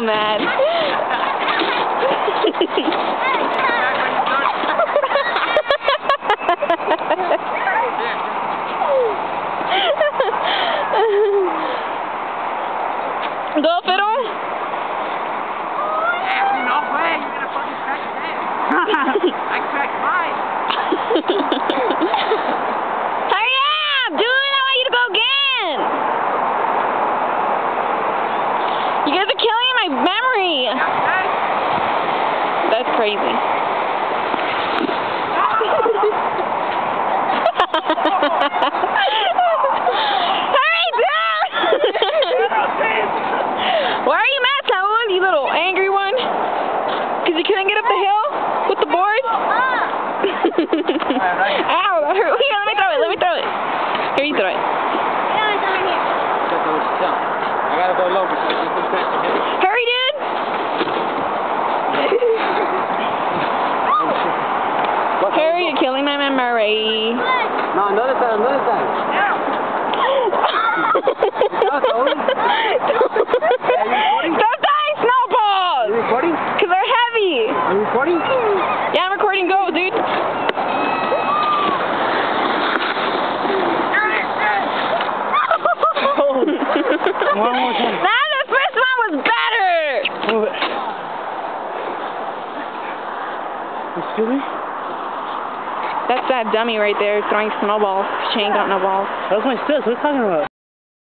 mad. Go, Fiddle. No way, you're gonna fucking crack your head. I cracked mine. Hurry up, dude! I want you to go again. You guys are killing my memory. That's crazy. Hurry, dude! Why are you mad, Saul? You little angry one? Because you couldn't get up the hill with the board? Ow, that hurt. Here, let me throw it. Let me throw it. Here, you throw it. I gotta go low because you can catch the head. Hurry, dude! Hurry, you're killing my memory. No, another time, another time. Stop throwing snowballs! Are you recording? Because they're heavy. Are you recording? Yeah, I'm recording. Go, dude. One more time. Nah, the first one was better. Move it. Excuse me? That's that dummy right there throwing snowballs. She ain't got no balls. That was my sis. What are you talking about?